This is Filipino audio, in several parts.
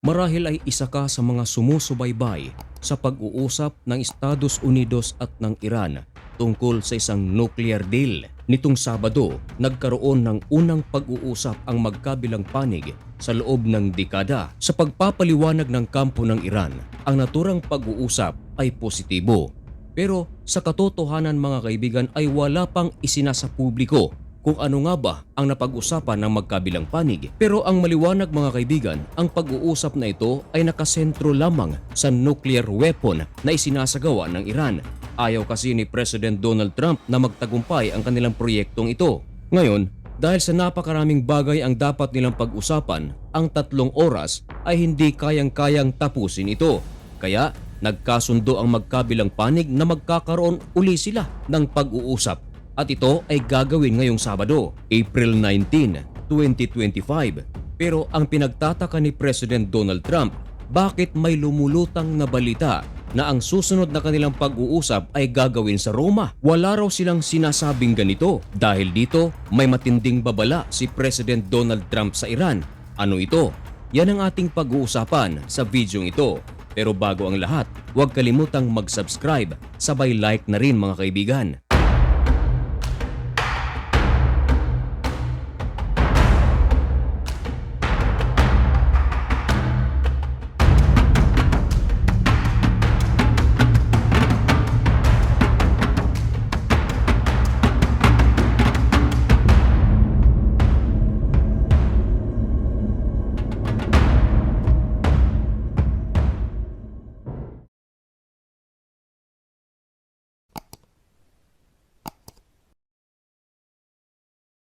Marahil ay isa ka sa mga sumusubaybay sa pag-uusap ng Estados Unidos at ng Iran tungkol sa isang nuclear deal. Nitong Sabado, nagkaroon ng unang pag-uusap ang magkabilang panig sa loob ng dekada. Sa pagpapaliwanag ng kampo ng Iran, ang naturang pag-uusap ay positibo. Pero sa katotohanan mga kaibigan ay wala pang isinasa publiko kung ano nga ba ang napag-usapan ng magkabilang panig. Pero ang maliwanag mga kaibigan, ang pag-uusap na ito ay nakasentro lamang sa nuclear weapon na isinasagawa ng Iran. Ayaw kasi ni President Donald Trump na magtagumpay ang kanilang proyektong ito. Ngayon, dahil sa napakaraming bagay ang dapat nilang pag-usapan, ang 3 oras ay hindi kayang-kayang tapusin ito. Kaya nagkasundo ang magkabilang panig na magkakaroon uli sila ng pag-uusap. At ito ay gagawin ngayong Sabado, April 19, 2025. Pero ang pinagtataka ni President Donald Trump, bakit may lumulutang na balita na ang susunod na kanilang pag-uusap ay gagawin sa Roma? Wala raw silang sinasabing ganito. Dahil dito, may matinding babala si President Donald Trump sa Iran. Ano ito? Yan ang ating pag-uusapan sa videong ito. Pero bago ang lahat, huwag kalimutang mag-subscribe, sabay like na rin mga kaibigan.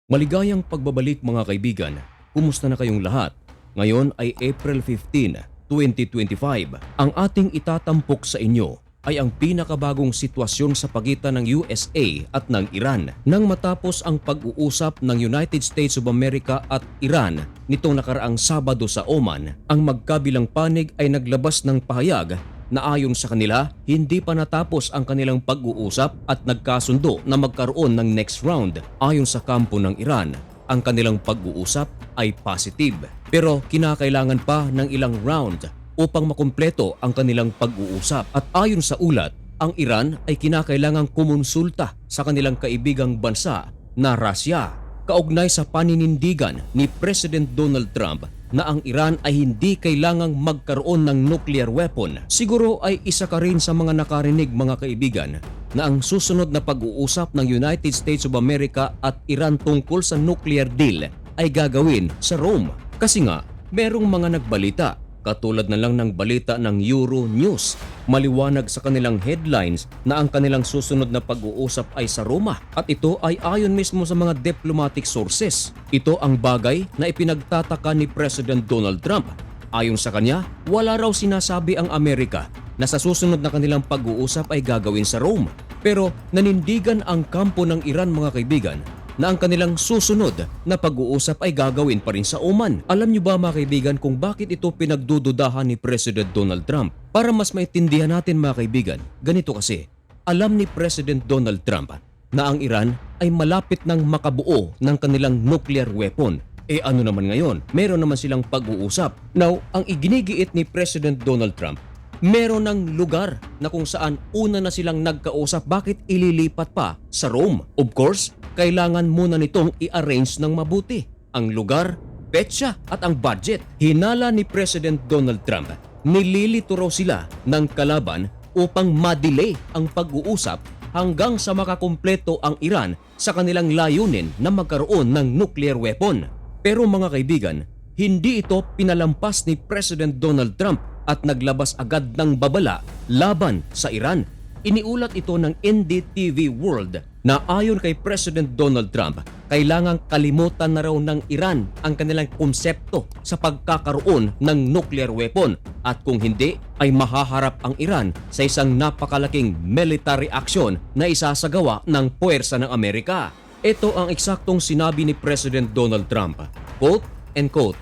Maligayang pagbabalik mga kaibigan, kumusta na kayong lahat? Ngayon ay April 15, 2025. Ang ating itatampok sa inyo ay ang pinakabagong sitwasyon sa pagitan ng USA at ng Iran. Nang matapos ang pag-uusap ng United States of America at Iran nitong nakaraang Sabado sa Oman, ang magkabilang panig ay naglabas ng pahayag na ayon sa kanila, hindi pa natapos ang kanilang pag-uusap at nagkasundo na magkaroon ng next round. Ayon sa kampo ng Iran, ang kanilang pag-uusap ay positive. Pero kinakailangan pa ng ilang round upang makumpleto ang kanilang pag-uusap. At ayon sa ulat, ang Iran ay kinakailangang kumonsulta sa kanilang kaibigang bansa na Russia, kaugnay sa paninindigan ni President Donald Trump na ang Iran ay hindi kailangang magkaroon ng nuclear weapon. Siguro ay isa ka rin sa mga nakarinig mga kaibigan na ang susunod na pag-uusap ng United States of America at Iran tungkol sa nuclear deal ay gagawin sa Rome. Kasi nga, merong mga nagbalita, katulad na lang ng balita ng Euronews, maliwanag sa kanilang headlines na ang kanilang susunod na pag-uusap ay sa Roma. At ito ay ayon mismo sa mga diplomatic sources. Ito ang bagay na ipinagtataka ni President Donald Trump. Ayon sa kanya, wala raw sinasabi ang Amerika na sa susunod na kanilang pag-uusap ay gagawin sa Rome. Pero nanindigan ang kampo ng Iran mga kaibigan na ang kanilang susunod na pag-uusap ay gagawin pa rin sa Oman. Alam niyo ba mga kaibigan kung bakit ito pinagdududahan ni President Donald Trump? Para mas maintindihan natin mga kaibigan, ganito kasi. Alam ni President Donald Trump na ang Iran ay malapit nang makabuo ng kanilang nuclear weapon. Ano naman ngayon? Meron naman silang pag-uusap. Now, ang iginigiit ni President Donald Trump, meron ng lugar na kung saan una na silang nagkausap, bakit ililipat pa sa Rome? Of course, kailangan muna nitong i-arrange ng mabuti ang lugar, petsa at ang budget. Hinala ni President Donald Trump, nililito raw sila ng kalaban upang ma-delay ang pag-uusap hanggang sa makakumpleto ang Iran sa kanilang layunin na magkaroon ng nuclear weapon. Pero mga kaibigan, hindi ito pinalampas ni President Donald Trump at naglabas agad ng babala laban sa Iran. Iniulat ito ng NDTV World na ayon kay President Donald Trump, kailangang kalimutan na raw ng Iran ang kanilang konsepto sa pagkakaroon ng nuclear weapon at kung hindi ay mahaharap ang Iran sa isang napakalaking military action na isasagawa ng puwersa ng Amerika. Ito ang eksaktong sinabi ni President Donald Trump, quote and quote,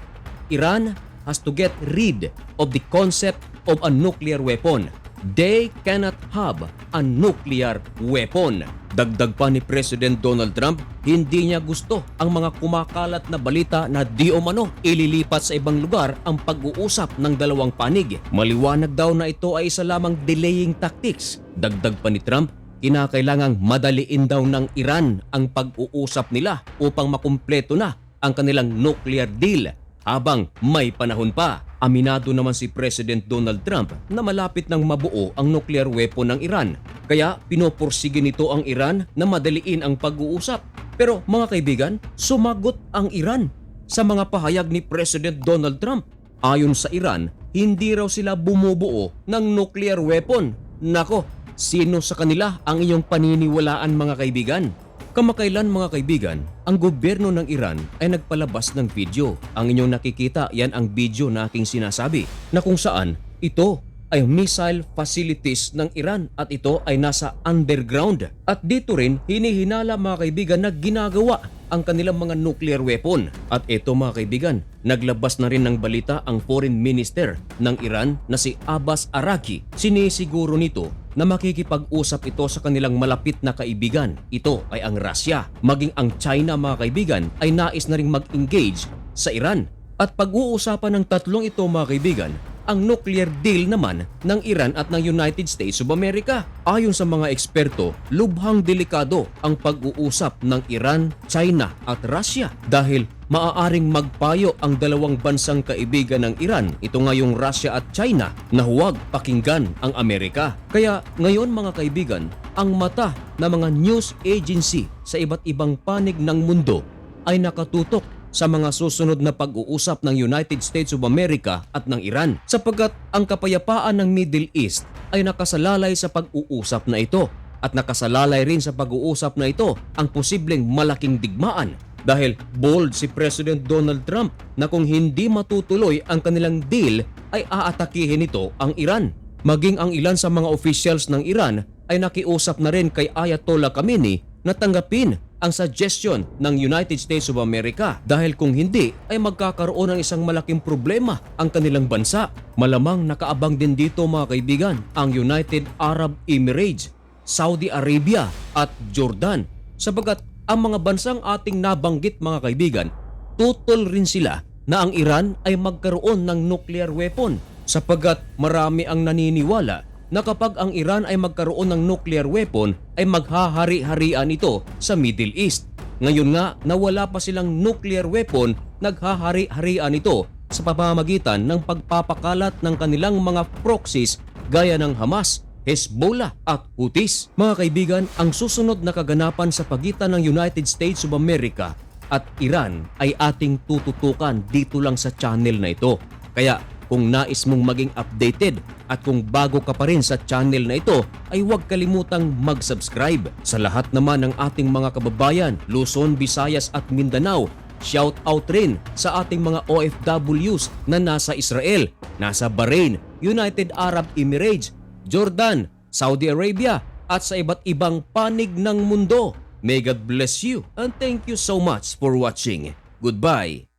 Iran has to get rid of the concept of a nuclear weapon. They cannot have a nuclear weapon. Dagdag pa ni President Donald Trump, hindi niya gusto ang mga kumakalat na balita na di umano ililipat sa ibang lugar ang pag-uusap ng dalawang panig. Maliwanag daw na ito ay isa lamang delaying tactics. Dagdag pa ni Trump, kinakailangang madaliin daw ng Iran ang pag-uusap nila upang makumpleto na ang kanilang nuclear deal habang may panahon pa. Aminado naman si President Donald Trump na malapit nang mabuo ang nuclear weapon ng Iran. Kaya pinupursige nito ang Iran na madaliin ang pag-uusap. Pero mga kaibigan, sumagot ang Iran sa mga pahayag ni President Donald Trump. Ayon sa Iran, hindi raw sila bumubuo ng nuclear weapon. Nako, sino sa kanila ang iyong paniniwalaan mga kaibigan? Kamakailan mga kaibigan, ang gobyerno ng Iran ay nagpalabas ng video. Ang inyong nakikita, yan ang video na aking sinasabi na kung saan ito ay missile facilities ng Iran at ito ay nasa underground. At dito rin hinihinala mga kaibigan na ginagawa ang kanilang mga nuclear weapon. At ito mga kaibigan, naglabas na rin ng balita ang Foreign Minister ng Iran na si Abbas Araqi. Sinisiguro nito na makikipag-usap ito sa kanilang malapit na kaibigan. Ito ay ang Russia. Maging ang China mga kaibigan ay nais na ring mag-engage sa Iran. At pag-uusapan ng tatlong ito mga kaibigan, ang nuclear deal naman ng Iran at ng United States of America. Ayon sa mga eksperto, lubhang delikado ang pag-uusap ng Iran, China at Russia dahil maaaring magpayo ang dalawang bansang kaibigan ng Iran, ito nga yung Russia at China, na huwag pakinggan ang Amerika. Kaya ngayon mga kaibigan, ang mata ng mga news agency sa iba't ibang panig ng mundo ay nakatutok sa mga susunod na pag-uusap ng United States of America at ng Iran sapagkat ang kapayapaan ng Middle East ay nakasalalay sa pag-uusap na ito at nakasalalay rin sa pag-uusap na ito ang posibleng malaking digmaan dahil bold si President Donald Trump na kung hindi matutuloy ang kanilang deal ay aatakihin nito ang Iran. Maging ang ilan sa mga officials ng Iran ay nakiusap na rin kay Ayatollah Khamenei na tanggapin ang suggestion ng United States of America dahil kung hindi ay magkakaroon ng isang malaking problema ang kanilang bansa. Malamang nakaabang din dito mga kaibigan ang United Arab Emirates, Saudi Arabia at Jordan sapagkat ang mga bansang ating nabanggit mga kaibigan, tutol rin sila na ang Iran ay magkaroon ng nuclear weapon sapagkat marami ang naniniwala na kapag ang Iran ay magkaroon ng nuclear weapon ay maghahari-harian ito sa Middle East. Ngayon nga na wala pa silang nuclear weapon, naghahari-harian ito sa pamamagitan ng pagpapakalat ng kanilang mga proxies gaya ng Hamas, Hezbollah at Houthis. Mga kaibigan, ang susunod na kaganapan sa pagitan ng United States of America at Iran ay ating tututukan dito lang sa channel na ito. Kaya kung nais mong maging updated at kung bago ka pa rin sa channel na ito ay huwag kalimutang mag-subscribe. Sa lahat naman ng ating mga kababayan, Luzon, Visayas at Mindanao, shout out rin sa ating mga OFWs na nasa Israel, nasa Bahrain, United Arab Emirates, Jordan, Saudi Arabia at sa iba't ibang panig ng mundo. May God bless you and thank you so much for watching. Goodbye.